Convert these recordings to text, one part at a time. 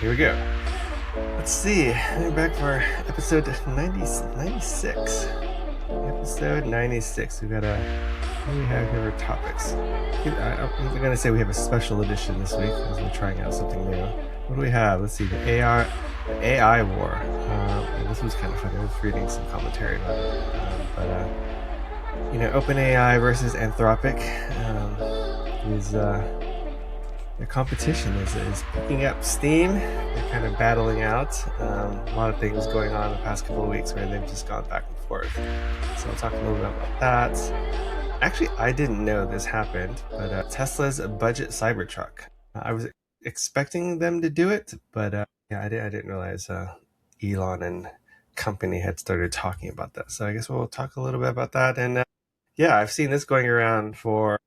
here we go. Let's see. We're back for episode 96. Episode 96. What do we have here for topics? I'm going to say we have a special edition this week because we're trying out something new. What do we have? Let's see. The AI war. This was kind of fun. I was reading some commentary about it. OpenAI versus Anthropic is the competition is picking up steam. They're kind of battling out. A lot of things going on the past couple of weeks where they've just gone back and forth. So I'll talk a little bit about that. Actually, I didn't know this happened, but Tesla's budget Cybertruck. I was expecting them to do it, but I didn't realize Elon and company had started talking about that. So I guess we'll talk a little bit about that. And I've seen this going around for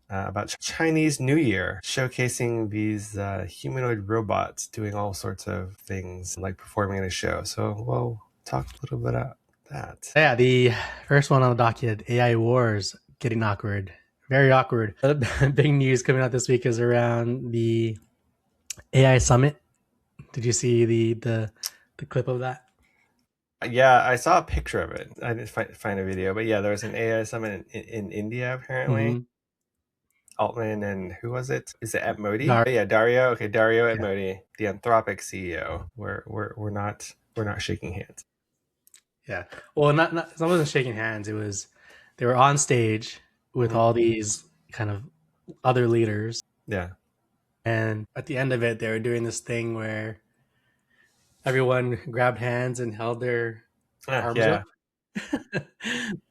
about Chinese New Year, showcasing these humanoid robots doing all sorts of things, like performing in a show. So we'll talk a little bit about that. Yeah, the first one on the docket, AI wars, getting awkward. Very awkward. The big news coming out this week is around the AI summit. Did you see the clip of that? Yeah, I saw a picture of it. I didn't find a video, but yeah, there was an AI summit in India, apparently. Mm-hmm. Altman and who was it? Is it at Modi? Dario. Dario. Okay, Dario at Modi, the Anthropic CEO. We're not shaking hands. Yeah. Well, not it wasn't shaking hands. It was they were on stage with all these kind of other leaders. Yeah. And at the end of it, they were doing this thing where everyone grabbed hands and held their arms up.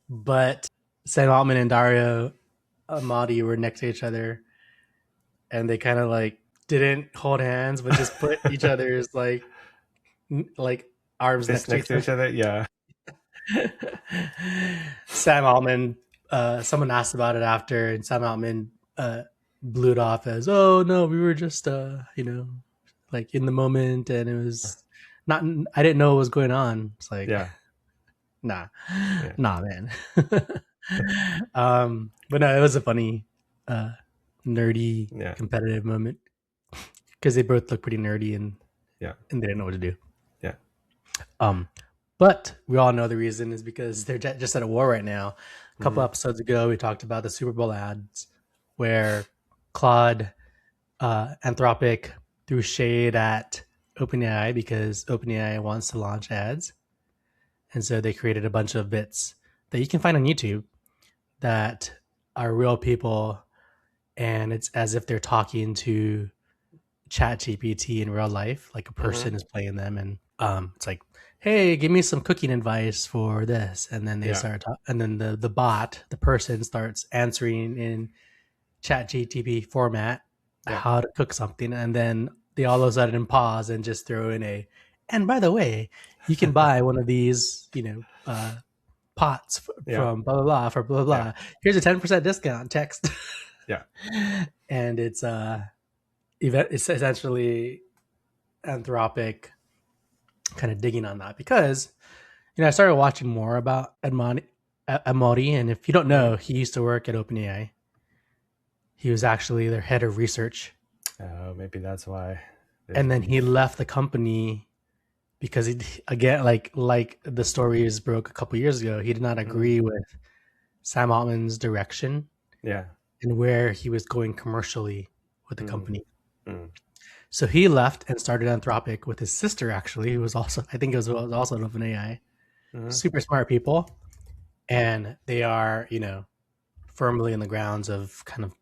But Sam Altman and Dario Amati were next to each other, and they kind of like didn't hold hands, but just put each other's like arms next to each other. Yeah. Sam Altman, someone asked about it after, and Sam Altman blew it off as, "Oh no, we were just like in the moment, and it was not. I didn't know what was going on." It's like, nah, man. But no, it was a funny, nerdy, competitive moment because they both look pretty nerdy and they didn't know what to do. Yeah. But we all know the reason is because they're just at a war right now. A couple episodes ago, we talked about the Super Bowl ads where Claude, Anthropic threw shade at OpenAI because OpenAI wants to launch ads. And so they created a bunch of bits that you can find on YouTube that are real people, and it's as if they're talking to ChatGPT in real life, like a person is playing them, and it's like, "Hey, give me some cooking advice for this," and then they start and then the bot, the person, starts answering in ChatGPT format how to cook something, and then they all of a sudden pause and just throw in and by the way, you can buy one of these, pots from blah blah blah for blah blah. Here's a 10% discount. Text. And it's essentially Anthropic kind of digging on that because I started watching more about Amati, and if you don't know, he used to work at OpenAI. He was actually their head of research. Oh, maybe that's why. And then he left the company because he, again, like the stories broke a couple years ago, he did not agree with Sam Altman's direction. And where he was going commercially with the company. So he left and started Anthropic with his sister, actually, who was also, I think it was also an OpenAI. Super smart people. And they are, firmly in the grounds of kind of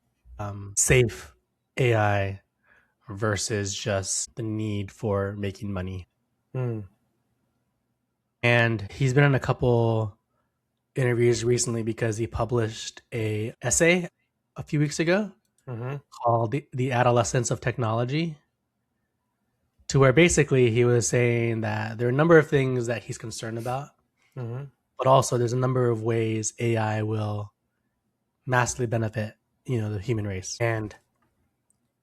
safe AI versus just the need for making money. And he's been in a couple interviews recently because he published a essay a few weeks ago called The Adolescence of Technology, to where basically he was saying that there are a number of things that he's concerned about, but also there's a number of ways AI will massively benefit, the human race. And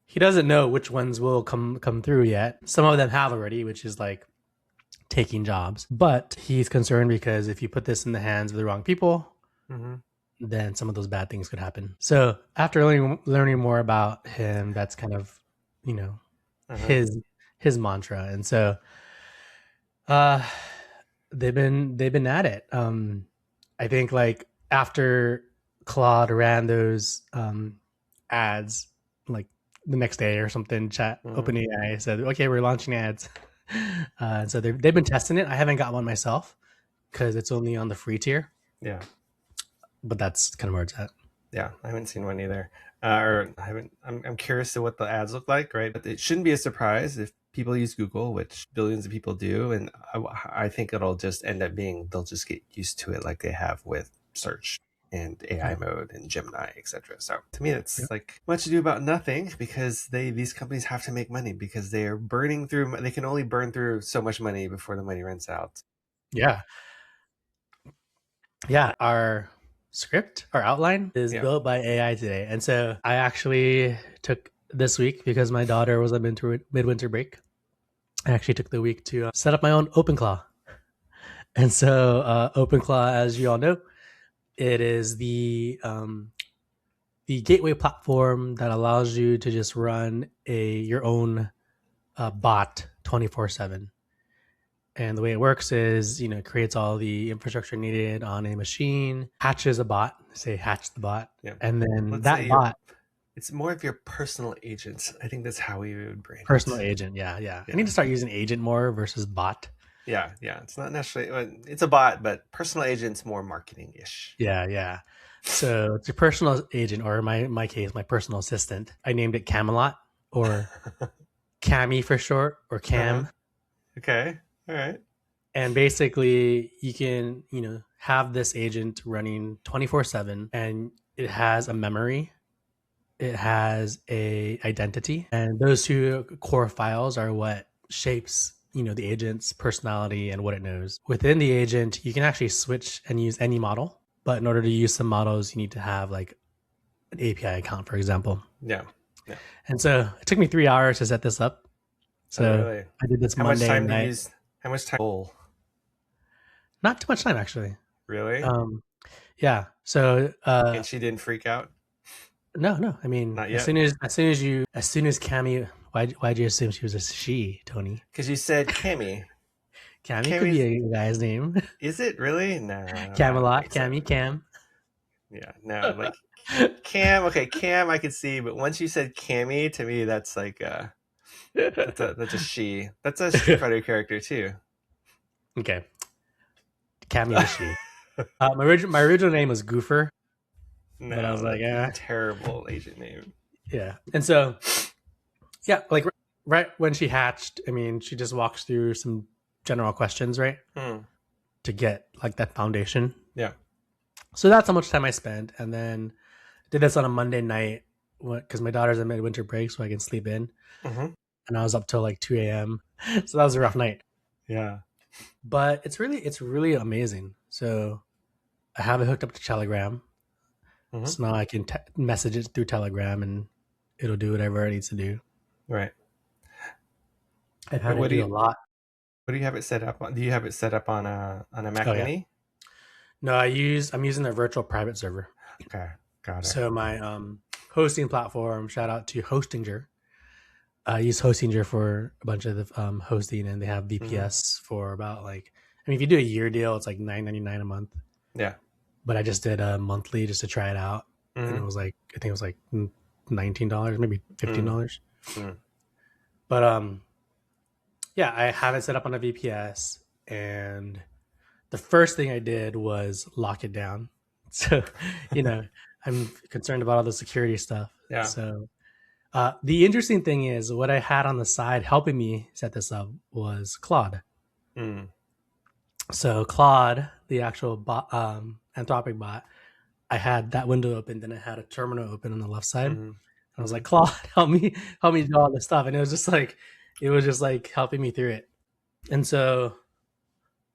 he doesn't know which ones will come through yet. Some of them have already, which is like taking jobs. But he's concerned because if you put this in the hands of the wrong people, then some of those bad things could happen. So after learning more about him, that's kind of, his his mantra. And so they've been at it. I think like after Claude ran those ads like the next day or something, OpenAI said, okay, we're launching ads. So they've been testing it. I haven't got one myself because it's only on the free tier. Yeah. But that's kind of where it's at. Yeah, I haven't seen one either. Or I haven't. I'm curious to what the ads look like, right? But it shouldn't be a surprise if people use Google, which billions of people do, and I think it'll just end up being they'll just get used to it like they have with search and AI mode and Gemini, etc. So to me, it's like much ado about nothing because these companies have to make money because they are burning through. They can only burn through so much money before the money runs out. Yeah. Our script, our outline is built by AI today. And so I actually took this week because my daughter was on midwinter break. I actually took the week to set up my own OpenClaw. And so OpenClaw, as you all know, it is the gateway platform that allows you to just run your own bot 24/7. And the way it works is, it creates all the infrastructure needed on a machine, hatches a bot, say hatch the bot, and then that bot. It's more of your personal agent. I think that's how we would brand personal agent. Yeah. I need to start using agent more versus bot. Yeah. It's not necessarily, it's a bot, but personal agent's more marketing-ish. Yeah. So it's your personal agent, or in my case, my personal assistant. I named it Camelot, or Cammy for short, or Cam. Okay. All right. And basically you can, have this agent running 24/7, and it has a memory, it has a identity, and those two core files are what shapes, the agent's personality and what it knows. Within the agent, you can actually switch and use any model, but in order to use some models, you need to have like an API account, for example. Yeah. And so it took me 3 hours to set this up. So really? I did this Monday night. How much time? Not too much time, actually. Really? Yeah. So and she didn't freak out? No. I mean, not yet. As soon as Cammy, why'd you assume she was a she, Tony? Because you said Cammy. Cammy could be a guy's name. Is it really? No. Camelot, Cammy, Cam. Yeah, no, like Cam. Okay, Cam, I could see, but once you said Cammy, to me, that's like that's a she. That's a Street Fighter character too. Okay, Cammy is she. My original name was Goofer. No, but I was like, terrible agent name. Yeah, and so like right when she hatched, I mean, she just walks through some general questions, right, to get like that foundation. Yeah. So that's how much time I spent, and then did this on a Monday night because my daughter's in midwinter break, so I can sleep in. And I was up till like 2 a.m. So that was a rough night. Yeah. But it's really amazing. So I have it hooked up to Telegram. So now I can message it through Telegram, and it'll do whatever it needs to do. Right. I've had to do a lot. What do you have it set up on? Do you have it set up on a Mac Mini? Yeah. No, I'm using their virtual private server. Okay, got it. So my hosting platform, shout out to Hostinger. I use Hostinger for a bunch of the hosting, and they have VPS for about if you do a year deal, it's like $9.99 a month. Yeah. But I just did a monthly just to try it out, and it was I think it was like $19, maybe $15. But I have it set up on a VPS, and the first thing I did was lock it down. So, I'm concerned about all the security stuff. Yeah. So, the interesting thing is what I had on the side helping me set this up was Claude. So Claude, the actual bot, Anthropic bot, I had that window open, then I had a terminal open on the left side. And I was like, Claude, help me do all this stuff. And it was just like helping me through it. And so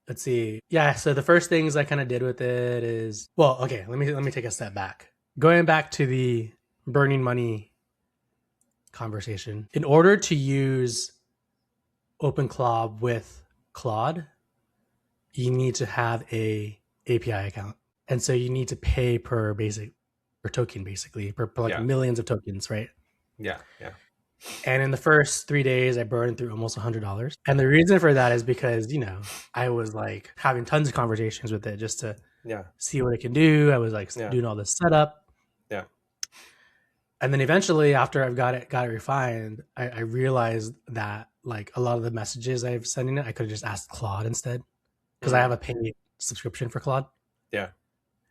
let's see. Yeah. So the first things I kind of did with it is, let me take a step back. Going back to the burning money conversation. In order to use OpenClaw with Claude, you need to have a API account. And so you need to pay per token, basically, per millions of tokens, right? Yeah. And in the first 3 days, I burned through almost $100. And the reason for that is because, I was like having tons of conversations with it just to see what it can do. I was like doing all this setup. Yeah. And then eventually, after I've got it refined, I realized that like a lot of the messages I've sending it, I could have just asked Claude instead, because I have a paid subscription for Claude. Yeah.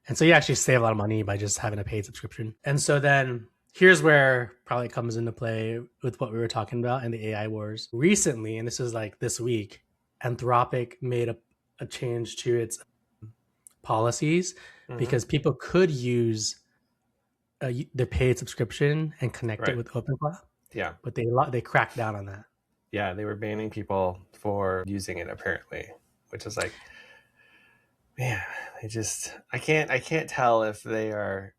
And so you actually save a lot of money by just having a paid subscription. And so then here's where probably comes into play with what we were talking about in the AI wars. Recently, and this is like this week, Anthropic made a change to its policies because people could use their paid subscription and connect it with OpenClaw. Yeah. But they cracked down on that. Yeah, they were banning people for using it apparently, which is like, man, I can't tell if they are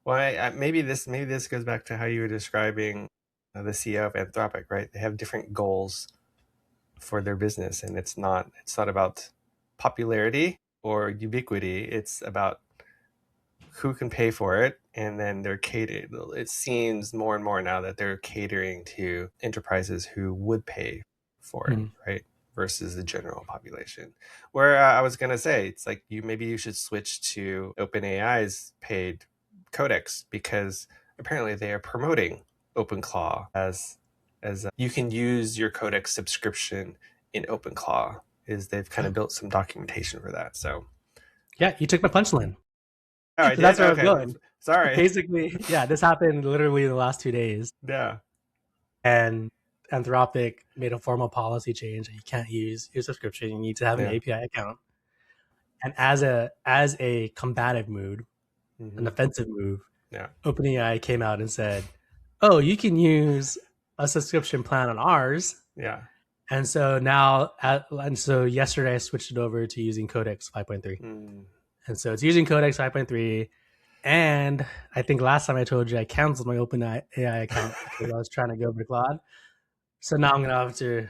well, maybe this goes back to how you were describing the CEO of Anthropic, right? They have different goals for their business, and it's not about popularity or ubiquity. It's about who can pay for it, and then they're catered. It seems more and more now that they're catering to enterprises who would pay for it, right? Versus the general population. Where I was going to say, it's like maybe you should switch to OpenAI's paid codex, because apparently they are promoting OpenClaw as you can use your codex subscription in OpenClaw. They've kind of built some documentation for that. So yeah, you took my punchline. Oh, I did? That's where okay. I was going. Sorry. Basically, yeah, this happened literally in the last 2 days. Yeah. And Anthropic made a formal policy change that you can't use your subscription. You need to have an API account. And as a combative move, an offensive move, OpenAI came out and said, "Oh, you can use a subscription plan on ours." Yeah. And so yesterday I switched it over to using Codex 5.3. And so it's using Codex 5.3. And I think last time I told you I canceled my OpenAI account because I was trying to go over to Claude. So now I'm going to have to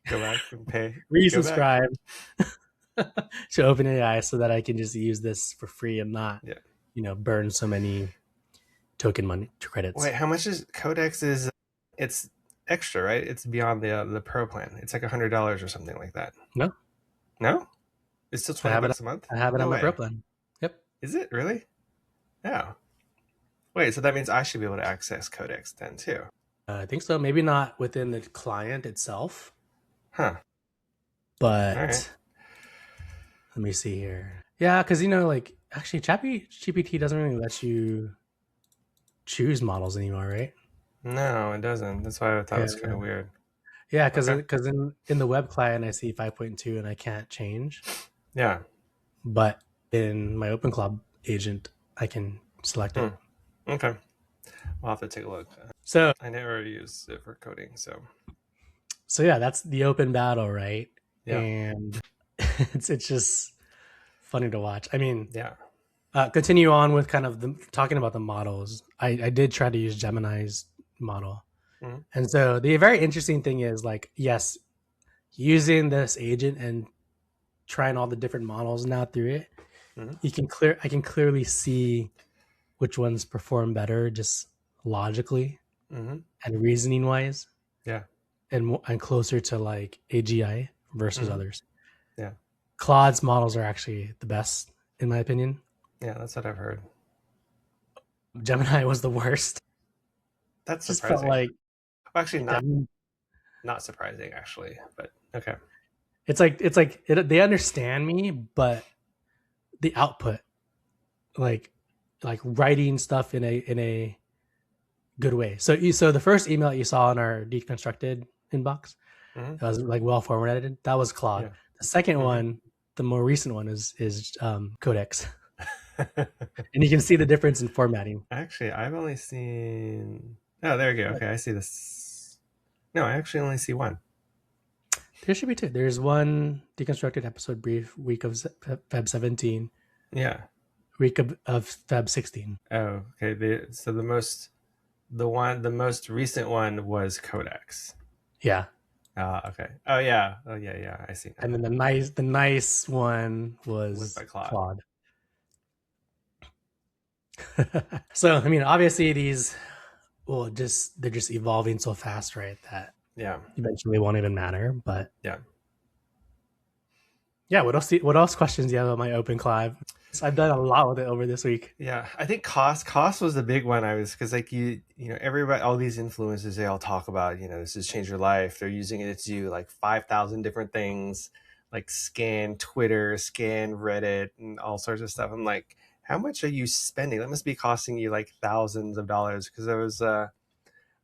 go back and pay, resubscribe to OpenAI so that I can just use this for free and not, burn so many token money credits. Wait, how much is Codex? It's extra, right? It's beyond the Pro plan. It's like $100 or something like that. No? It's still $20 a month? I have it on my Pro plan. Yep. Is it really? Yeah. Wait, so that means I should be able to access Codex then too. I think so. Maybe not within the client itself. Huh. But let me see here. Yeah, because actually ChatGPT doesn't really let you choose models anymore, right? No, it doesn't. That's why I thought it was kind of weird. Yeah, because in the web client I see 5.2 and I can't change. Yeah. But in my OpenClaw agent, I can select it. Okay. I'll have to take a look. So I never use it for coding, so yeah, that's the open battle, right? Yeah. And it's just funny to watch. I mean, yeah. Continue on with kind of talking about the models. I did try to use Gemini's model. And so the very interesting thing is yes, using this agent and trying all the different models now through it, I can clearly see which ones perform better just logically and reasoning wise. Yeah. And closer to AGI versus others. Yeah. Claude's models are actually the best in my opinion. Yeah, that's what I've heard. Gemini was the worst. That's just surprising. Felt like actually not surprising actually, but okay. They understand me, but the output, like writing stuff in a good way. So the first email that you saw in our deconstructed inbox, that was well formatted. That was Claude. Yeah. The second one, the more recent one, is Codex. And you can see the difference in formatting. Actually, I've only seen. Oh, there you go. Okay, I see this. No, I actually only see one. There should be two. There's one deconstructed episode brief week of Feb 17. Yeah. Week of Feb 16. Oh, okay. The most recent one was Codex. Yeah. Okay. Oh yeah. I see. And then the nice one was by Claude. So I mean, obviously these well, they're just evolving so fast, right? That Yeah. eventually won't even matter. But Yeah. yeah, what else questions do you have about my OpenClaw? I've done a lot with it over this week. Yeah, I think cost was the big one. I was because like everybody, all these influencers, they all talk about this has changed your life. They're using it to do like 5,000 different things, like scan Twitter, scan Reddit, and all sorts of stuff. I'm like, how much are you spending? That must be costing you like thousands of dollars. Because I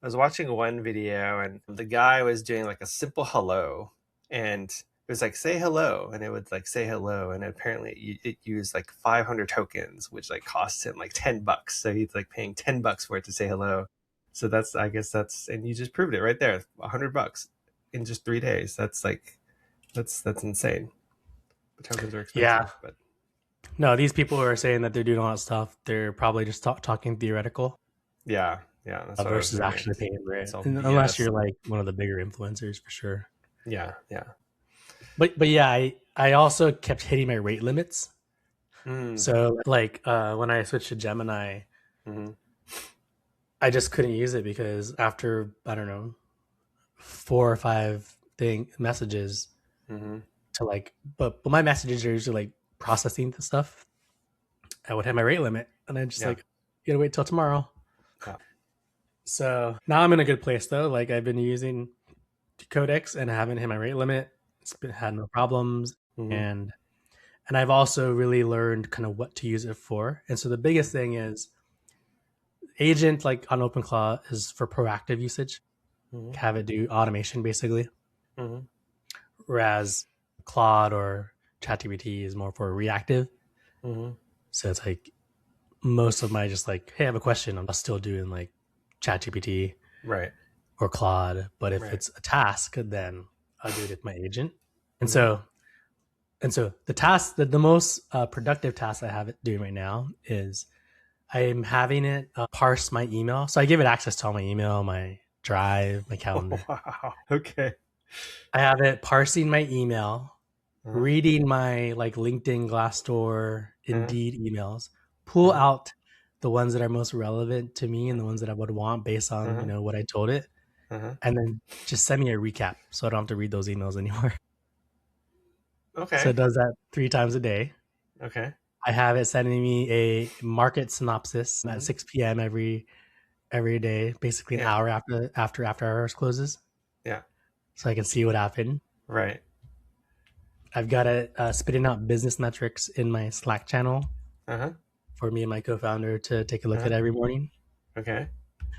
was watching one video and the guy was doing like a simple hello, and it was like say hello, and it would like say hello, and apparently it used like 500 tokens, which like cost him like $10. So he's like paying $10 for it to say hello. So I guess that's, and you just proved it right there, $100 in just 3 days. That's like that's insane. The tokens are expensive, Yeah. but No, these people who are saying that they're doing all that stuff, they're probably just talking theoretical yeah, that's what I was versus reading. actually paying for it. It's all Unless BS. you're like one of the bigger influencers for sure. Yeah. But yeah, I also kept hitting my rate limits. Mm. So like when I switched to Gemini, Mm-hmm. I just couldn't use it because after, I don't know, 4 or 5 messages Mm-hmm. to like, but my messages are usually like processing the stuff. I would hit my rate limit, and I just Yeah. like, you gotta wait till tomorrow. Yeah. So now I'm in a good place though. Like I've been using Codex and I haven't hit my rate limit. Had no problems, Mm-hmm. and I've also really learned kind of what to use it for. And so the biggest thing is agent like on OpenClaw is for proactive usage, Mm-hmm. have it do automation basically, Mm-hmm. whereas Claude or ChatGPT is more for reactive. Mm-hmm. So it's like most of my just like, hey, I have a question, I'm still doing like ChatGPT Right. or Claude. But if Right. it's a task, then I'll do it with my agent. And Mm-hmm. so the task, the most productive task I have it doing right now is I'm having it parse my email. So I give it access to all my email, my drive, my calendar. Wow. Okay. I have it parsing my email, Uh-huh. reading my like LinkedIn, Glassdoor, Uh-huh. Indeed emails, pull Uh-huh. out the ones that are most relevant to me and the ones that I would want based on, Uh-huh. what I told it, Uh-huh. and then just send me a recap so I don't have to read those emails anymore. So Okay. it does that 3 times a day. Okay. I have it sending me a market synopsis at Mm-hmm. 6 p.m. every day, basically an Yeah. hour after hours closes, Yeah. so I can see what happened. Right. I've got it spitting out business metrics in my Slack channel Uh-huh. for me and my co-founder to take a look Uh-huh. at every morning. Okay.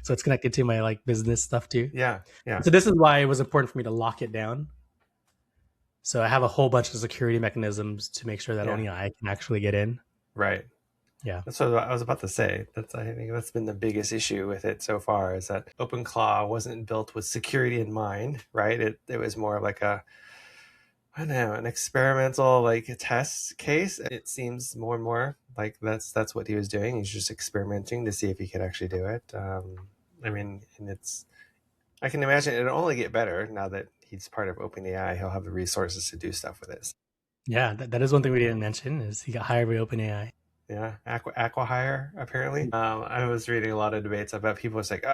So it's connected to my like business stuff too. Yeah. Yeah. So this is why it was important for me to lock it down. So I have a whole bunch of security mechanisms to make sure that Yeah. only I can actually get in. Right. Yeah. That's what I was about to say. I think that's been the biggest issue with it so far, is that OpenClaw wasn't built with security in mind, right? It was more of like I don't know, an experimental like a test case. It seems more and more like that's what he was doing. He's just experimenting to see if he could actually do it. I mean, and I can imagine it'll only get better now that he's part of OpenAI. He'll have the resources to do stuff with it. Yeah, that is one thing we didn't mention is he got hired by OpenAI. Yeah, Aquahire apparently. I was reading a lot of debates about people. It's like, oh,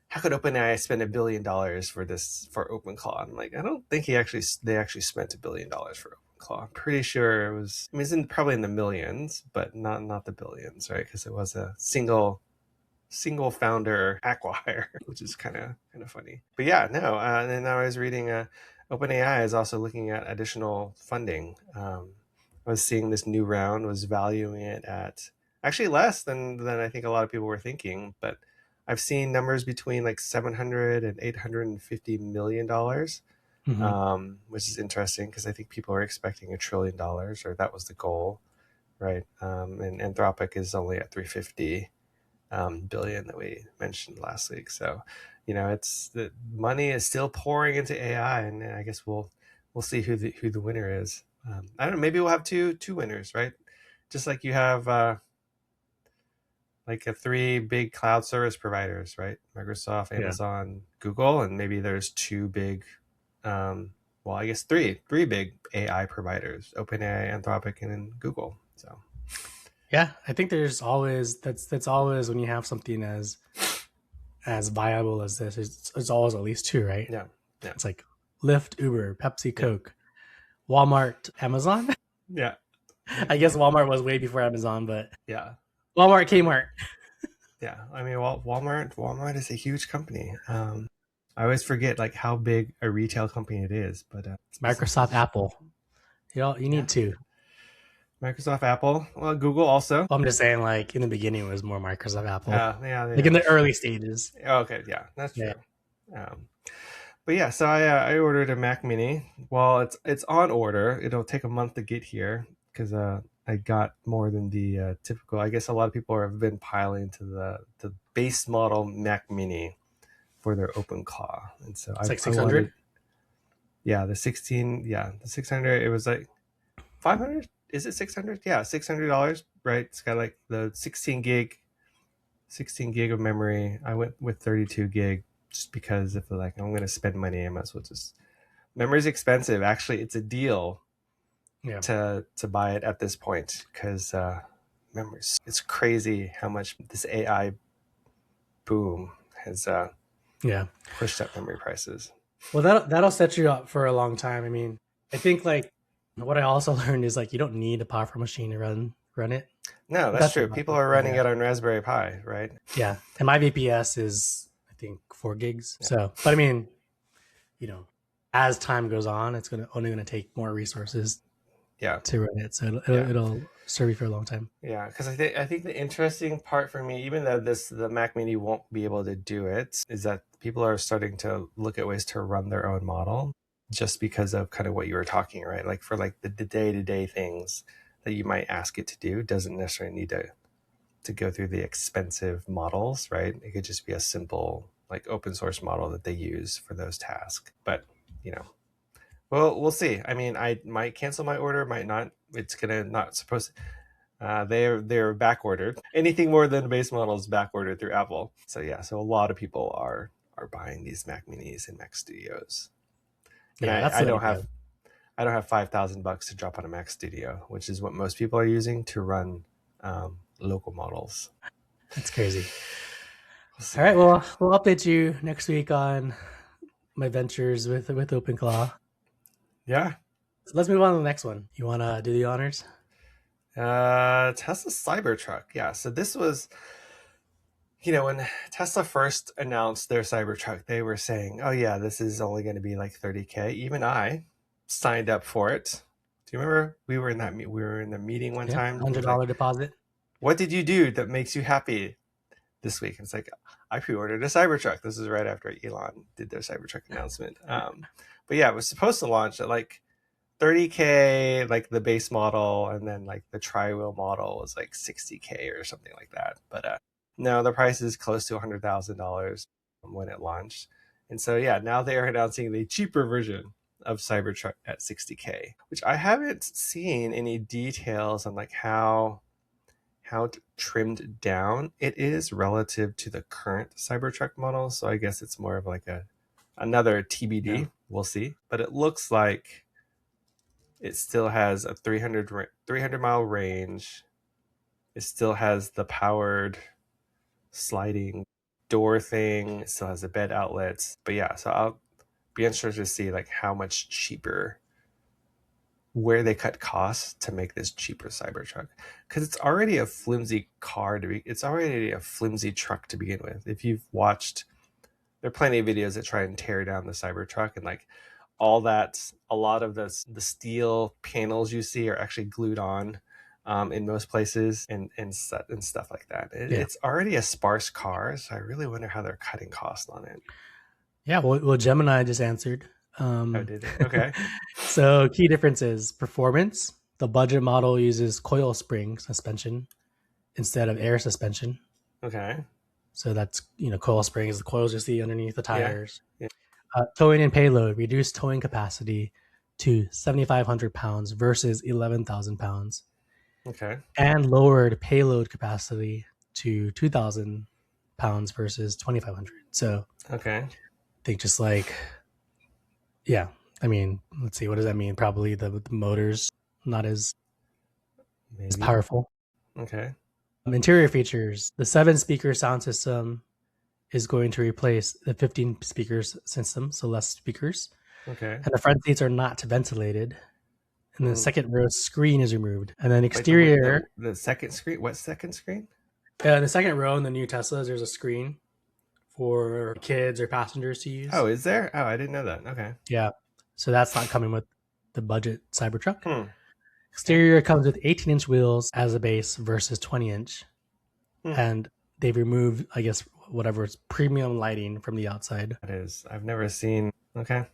how could OpenAI spend $1 billion for OpenClaw? I'm like, I don't think they actually spent $1 billion for OpenClaw. I'm pretty sure it was. I mean, it's probably in the millions, but not the billions, right? Because it was a single founder Aquahire, which is kind of funny. But yeah, no. And now I was reading, OpenAI is also looking at additional funding. I was seeing this new round was valuing it at actually less than I think a lot of people were thinking, but I've seen numbers between like 700 and 850 million dollars, which is interesting because I think people are expecting $1 trillion, or that was the goal, right? And Anthropic is only at 350 billion that we mentioned last week. So, it's the money is still pouring into AI, and I guess we'll see who the winner is. I don't know. Maybe we'll have two winners, right? Just like you have like 3 big cloud service providers, right? Microsoft, Yeah. Amazon, Google, and maybe there's 2 big, well, I guess three big AI providers: OpenAI, Anthropic, and then Google. So Yeah, I think there's always that's always when you have something as as viable as this, it's always at least two, right? Yeah. Yeah. It's like Lyft, Uber, Pepsi, Coke, Walmart, Amazon. Yeah. I guess Walmart was way before Amazon, but Yeah. Walmart, Kmart. Yeah. I mean, Walmart is a huge company. I always forget like how big a retail company it is, but Microsoft, Apple. You need two. Microsoft, Apple, well, Google also. I'm just saying, like in the beginning, it was more Microsoft, Apple. Yeah. Like in the early stages. Okay. Yeah, that's true. Yeah. But yeah, so I ordered a Mac Mini. Well, it's on order. It'll take a month to get here because I got more than the typical. I guess a lot of people have been piling to the base model Mac Mini for their OpenClaw, and so It's like 600. Yeah, the 16. Yeah, the 600. It was like 500. Is it 600? Yeah, $600. Right. It's got like the 16 gig of memory. I went with 32 gig just because if like I'm going to spend money, I might as well just. Memory's expensive. Actually, it's a deal to buy it at this point because memory. It's crazy how much this AI boom has pushed up memory prices. Well, that'll set you up for a long time. I mean, I think like what I also learned is like you don't need a powerful machine to run it. No, that's true. People are running it on Raspberry Pi, right? Yeah, and my VPS is I think 4 gigs. Yeah. So, but I mean, as time goes on, it's only gonna take more resources. Yeah, to run it, so it'll serve you for a long time. Yeah, because I think the interesting part for me, even though the Mac Mini won't be able to do it, is that people are starting to look at ways to run their own model, just because of kind of what you were talking, right? Like for like the day-to-day things that you might ask it to do, doesn't necessarily need to go through the expensive models, right? It could just be a simple like open source model that they use for those tasks. But well, we'll see. I mean, I might cancel my order, might not. It's not supposed to. They're back ordered. Anything more than base model is back ordered through Apple. So yeah, so a lot of people are buying these Mac Minis and Mac Studios. And yeah, I don't have $5,000 to drop on a Mac Studio, which is what most people are using to run local models. That's crazy. All right, well, we'll update you next week on my ventures with OpenClaw. Yeah. So let's move on to the next one. You want to do the honors? Tesla Cybertruck. Yeah. So this was, when Tesla first announced their Cybertruck, they were saying, oh yeah, this is only going to be like $30,000. Even I signed up for it. Do you remember we were in the meeting one time? $100 deposit. What did you do that makes you happy this week? And it's like, I pre-ordered a Cybertruck. This is right after Elon did their Cybertruck announcement. But yeah, it was supposed to launch at like $30,000, like the base model, and then like the tri-wheel model was like $60,000 or something like that. But no, the price is close to $100,000 when it launched. And so yeah, now they are announcing the cheaper version of Cybertruck at $60,000, which I haven't seen any details on like how trimmed down it is relative to the current Cybertruck model. So I guess it's more of like another TBD. Yeah. We'll see. But it looks like it still has a 300 mile range. It still has the powered sliding door thing. It still has the bed outlets. But yeah, so I'll be interested to see like how much cheaper, where they cut costs to make this cheaper Cybertruck, because it's already a flimsy it's already a flimsy truck to begin with. If you've watched, there are plenty of videos that try and tear down the Cybertruck, and like all that, a lot of the steel panels you see are actually glued on in most places and stuff like that. It's already a sparse car, so I really wonder how they're cutting costs on it. Yeah, well, Gemini just answered. Did it? Okay. So key differences: performance. The budget model uses coil spring suspension instead of air suspension. Okay. So that's coil spring is the coils you see underneath the tires. Yeah. Towing and payload: reduced towing capacity to 7,500 pounds versus 11,000 pounds. Okay. And lowered payload capacity to 2,000 pounds versus 2,500. So okay. I think just like, yeah, I mean, let's see, what does that mean? Probably the motor's not as powerful. Okay. Interior features: the 7-speaker sound system is going to replace the 15 speakers system, so less speakers. Okay. And the front seats are not ventilated. And the second row screen is removed. And then Wait, exterior. the second screen? What second screen? The second row in the new Teslas, there's a screen for kids or passengers to use. Oh, is there? Oh, I didn't know that. Okay. Yeah. So that's not coming with the budget Cybertruck. Hmm. Exterior comes with 18-inch wheels as a base versus 20-inch. And they've removed, I guess, whatever it's premium lighting from the outside. That is. I've never seen. Okay.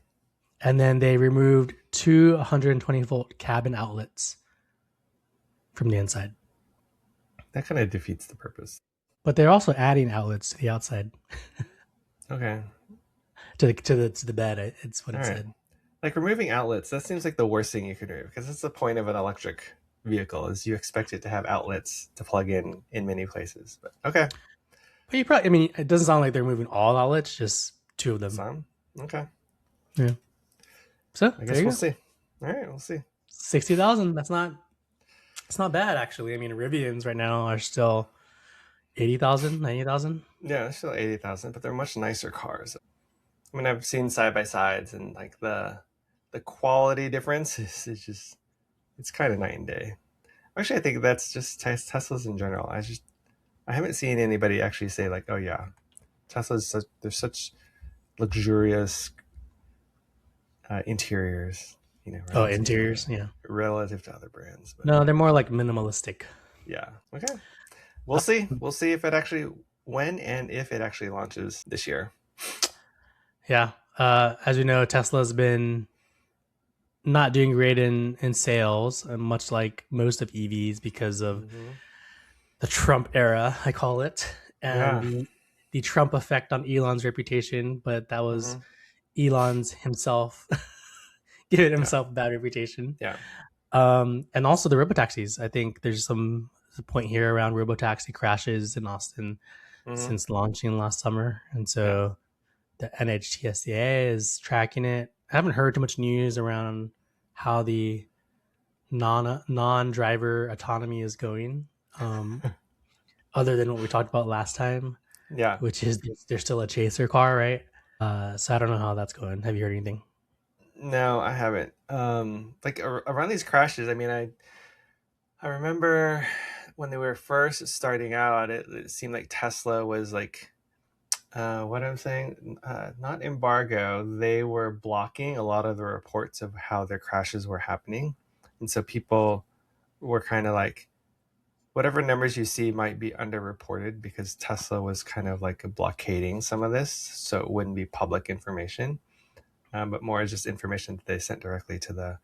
And then they removed 2 120-volt cabin outlets from the inside. That kind of defeats the purpose. But they're also adding outlets to the outside. Okay. To the bed, it's what it said. Like removing outlets, that seems like the worst thing you could do, because that's the point of an electric vehicle, is you expect it to have outlets to plug in many places. But okay. But you probably, I mean, it doesn't sound like they're removing all outlets, just 2 of them. Some? Okay. Yeah. So I guess we'll see. All right, we'll see. 60,000. It's not bad actually. I mean, Rivians right now are still 80,000, 90,000. Yeah, they're still 80,000, but they're much nicer cars. I mean, I've seen side by sides, and like the quality difference is just, it's kind of night and day. Actually, I think that's just Teslas in general. I haven't seen anybody actually say like, oh yeah, Teslas, they're such luxurious interiors, you know. Oh, interiors, yeah. Relative to other brands. But no, they're more like minimalistic. Yeah. Okay. We'll see. We'll see if it actually, when and if it actually launches this year. Yeah. As you know, Tesla's been not doing great in sales, much like most of EVs, because of the Trump era, I call it, and the Trump effect on Elon's reputation. But that was Elon's himself giving himself a bad reputation. Yeah. And also the robotaxis. I think there's a point here around robotaxi crashes in Austin since launching last summer, and so the NHTSA is tracking it. I haven't heard too much news around how the non-driver autonomy is going, other than what we talked about last time. Yeah, which is there's still a chaser car, right? So I don't know how that's going. Have you heard anything? No, I haven't. Like around these crashes, I mean, I remember when they were first starting out, it seemed like Tesla was like, what I'm saying, not embargo. They were blocking a lot of the reports of how their crashes were happening. And so people were kind of like, whatever numbers you see might be underreported, because Tesla was kind of like blockading some of this, so it wouldn't be public information, but more just information that they sent directly to the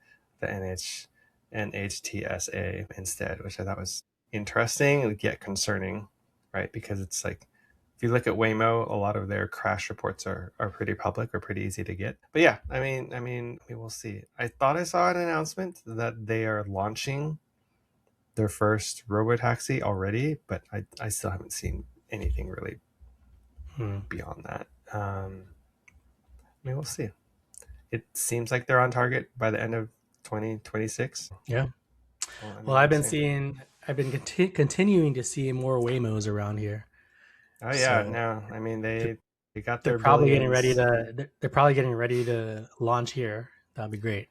NHTSA instead, which I thought was interesting yet concerning, right? Because it's like, if you look at Waymo, a lot of their crash reports are pretty public or pretty easy to get. But yeah, I mean, we'll see. I thought I saw an announcement that they are launching their first robotaxi already, but I still haven't seen anything really beyond that. I mean, we'll see. It seems like they're on target by the end of 2026. Yeah. Well, I've been continuing to see more Waymos around here. Oh yeah, so, no, I mean they got their. They're probably getting ready to. They're probably getting ready to launch here. That'd be great.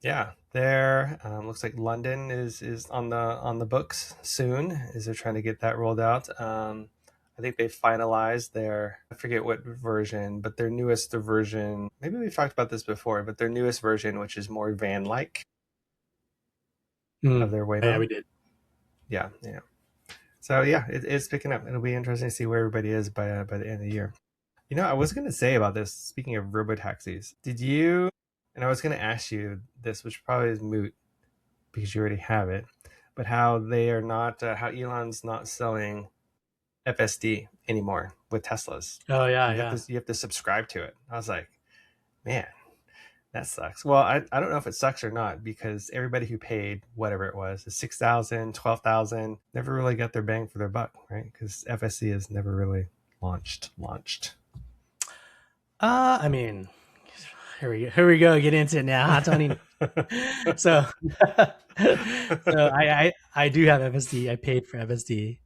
Yeah, there looks like London is on the books soon, as they're trying to get that rolled out. I think they finalized their, I forget what version, but their newest version. Maybe we've talked about this before, but their newest version, which is more van-like, of their Waymo. Yeah, we did. Yeah. So yeah, it's picking up. It'll be interesting to see where everybody is by the end of the year. You know, I was going to say about this, speaking of robotaxis, did you, and I was going to ask you this, which probably is moot because you already have it, but how they are not, how Elon's not selling FSD anymore with Teslas. Oh yeah, you have to subscribe to it. I was like, man, that sucks. Well, I don't know if it sucks or not, because everybody who paid whatever it was, $6,000, $12,000, never really got their bang for their buck, right? Because FSD has never really launched. I mean, here we go. Get into it now, huh, Tony? so I do have FSD. I paid for FSD.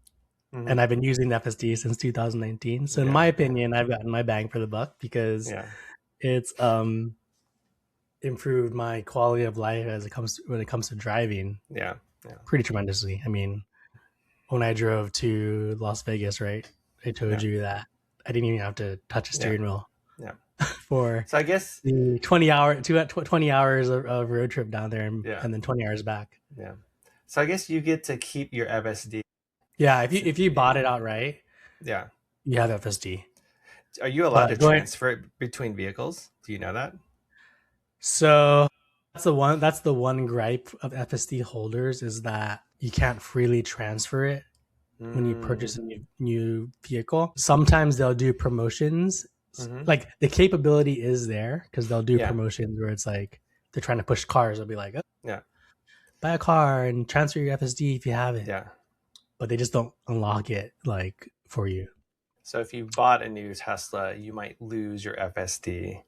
and I've been using the FSD since 2019. So in Yeah, my yeah, opinion, I've gotten my bang for the buck because yeah, it's improved my quality of life as it comes when it comes to driving yeah, yeah, pretty tremendously. I mean, when I drove to Las Vegas, right, I told yeah, you that I didn't even have to touch a yeah, steering wheel yeah. for So I guess, the 20 hours of road trip down there, yeah, and then 20 hours back. yeah. So I guess you get to keep your FSD. Yeah, if you bought it outright, Yeah. you have FSD. Are you allowed to But going transfer it between vehicles? Do you know that? so that's the one gripe of FSD holders is that you can't freely transfer it when you Mm, purchase a new vehicle. Sometimes they'll do promotions. mm-hmm. Like the capability is there because they'll do Yeah, promotions where it's like they're trying to push cars. They'll be like, oh, yeah, buy a car and transfer your FSD if you have it, yeah. but they just don't unlock it like for you. So if you bought a new Tesla, you might lose your FSD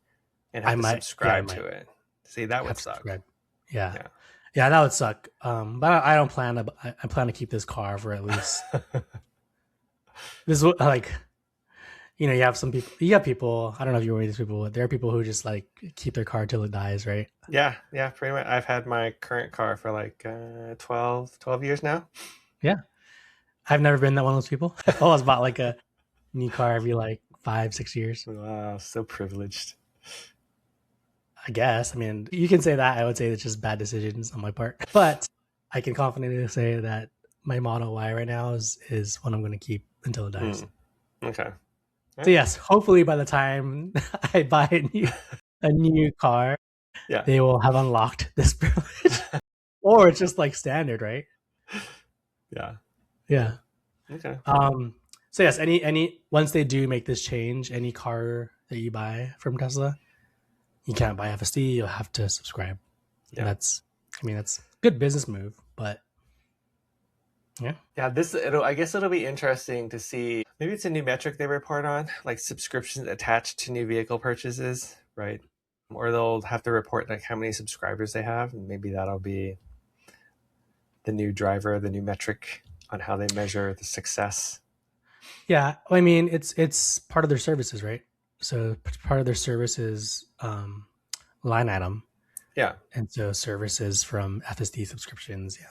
and have I to might, yeah, I subscribe to might it. See, that would have to suck. subscribe. Yeah, Yeah. yeah, that would suck. But I don't plan to. I plan to keep this car for at least this. Like you have some people. You have people. I don't know if you're one of these people, but there are people who just like keep their car till it dies, right? Yeah, yeah, pretty much. I've had my current car for like 12 years now. Yeah, I've never been that one of those people. I've always bought like a new car every like 5-6 years. Wow, so privileged. I guess. I mean, you can say that. I would say it's just bad decisions on my part, but I can confidently say that my Model Y right now is what I'm going to keep until it dies. Okay. So yes, hopefully by the time I buy a new car, Yeah. they will have unlocked this privilege, or it's just like standard, right? Yeah. Yeah. Okay. So yes, any once they do make this change, any car that you buy from Tesla, you can't buy FSD. You'll have to subscribe. Yeah. That's a good business move, but yeah. Yeah, I guess it'll be interesting to see. Maybe it's a new metric they report on, like subscriptions attached to new vehicle purchases, right? Or they'll have to report like how many subscribers they have, and maybe that'll be the new driver, the new metric on how they measure the success. Yeah, I mean it's part of their services, right? So part of their services line item, Yeah. and so services from FSD subscriptions. Yeah,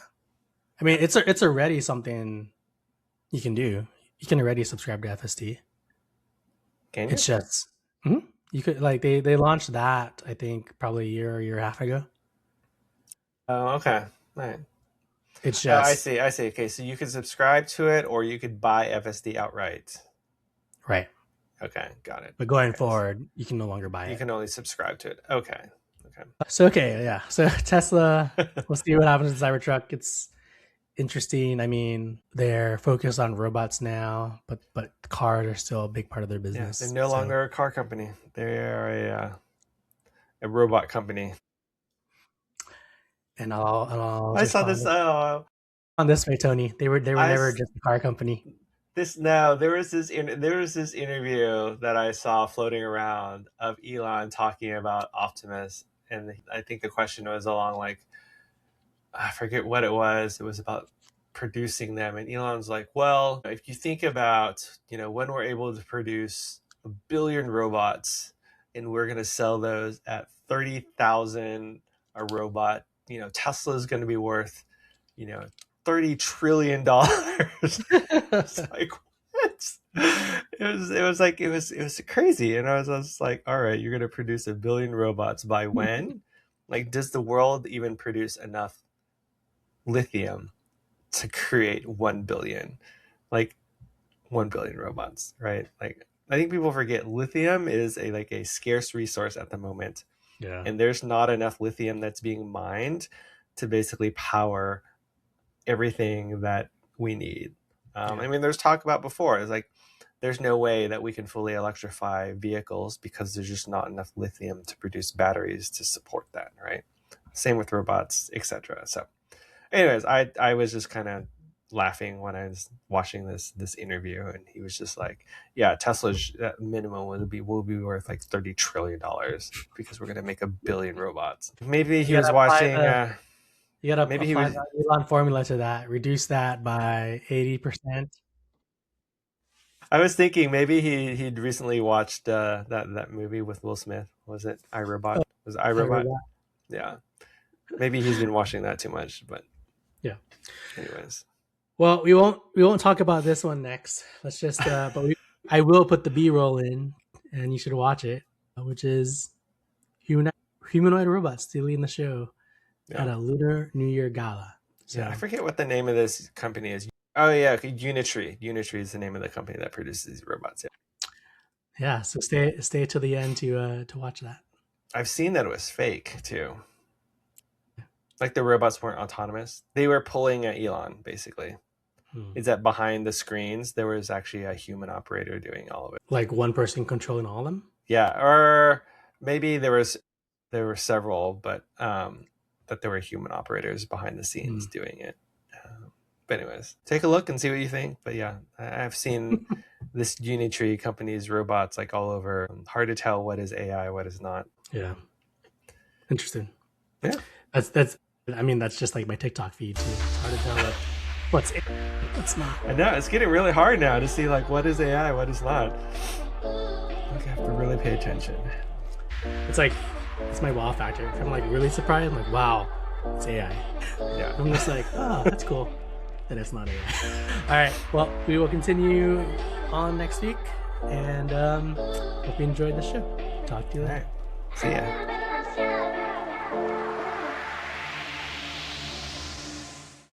I mean it's already something you can do. You can already subscribe to FSD. Can you? It's just you could like they launched that I think probably a year and a half ago. Oh, okay. All right. It's Oh, I just see. I see. Okay, so you could subscribe to it, or you could buy FSD outright. right, Okay, got it. but going Okay, forward you can no longer buy you it. can only subscribe to it. Okay. Okay. So okay, yeah. So Tesla, we'll see what happens with Cybertruck. It's interesting. I mean, they're focused on robots now, but cars are still a big part of their Yeah, they're business. no So, longer a car company. They're a robot company. and I'll I saw respond this. Oh, on this way, Tony. They were I never s- just a car company. this no. There was this interview that I saw floating around of Elon talking about Optimus, and I think the question was along like I forget what it was. It was about producing them, and Elon's like, well, if you think about when we're able to produce 1 billion robots, and we're going to sell those at 30,000 a robot, Tesla's going to be worth, 30 trillion dollars. It's like what? It was crazy, and I was like, all right, you're going to produce 1 billion robots by when? Like, does the world even produce enough lithium to create 1 billion, like 1 billion robots, right? Like, I think people forget lithium is a scarce resource at the moment, Yeah, and there's not enough lithium that's being mined to basically power everything that we need. yeah, I mean, there's talk about before. It's like there's no way that we can fully electrify vehicles because there's just not enough lithium to produce batteries to support that, right? Same with robots, etc. So, anyways, I was just kind of laughing when I was watching this interview, and he was just like, "Yeah, Tesla's minimum will be worth like $30 trillion because we're gonna make 1 billion robots." Maybe he you was gotta apply watching. the you gotta Maybe he apply was. the Elon formula to that. Reduce that by 80%. I was thinking maybe he'd recently watched that movie with Will Smith. Was it iRobot? Was it I iRobot? remember Yeah. Maybe he's been watching that too much, but Yeah. anyways. Well, we won't talk about this one next. Let's just I will put the B-roll in, and you should watch it, which is humanoid robots stealing the show at Yeah. a Lunar New Year gala. So Yeah, I forget what the name of this company is. Oh yeah, Unitree. Unitree is the name of the company that produces these robots. yeah, so stay to the end to watch that. I've seen that it was fake too. Like the robots weren't autonomous. They were pulling at Elon, basically. Is that behind the screens there was actually a human operator doing all of it? Like one person controlling all of them? Yeah, or maybe there were several, but that there were human operators behind the scenes doing it. But anyways, take a look and see what you think. But yeah, I've seen this Unitree company's robots like all over. Hard to tell what is AI, what is not. Yeah. Interesting. Yeah. That's just like my TikTok feed too. It's hard to tell what's not. I know, it's getting really hard now to see like what is AI, what is not. Like, I have to really pay attention. It's my wow factor. If I'm like really surprised, I'm like, wow, it's AI. Yeah. I'm just like, oh, that's cool. And it's not AI. All right. Well, we will continue on next week, and hope you enjoyed the show. Talk to you later. All right. See ya.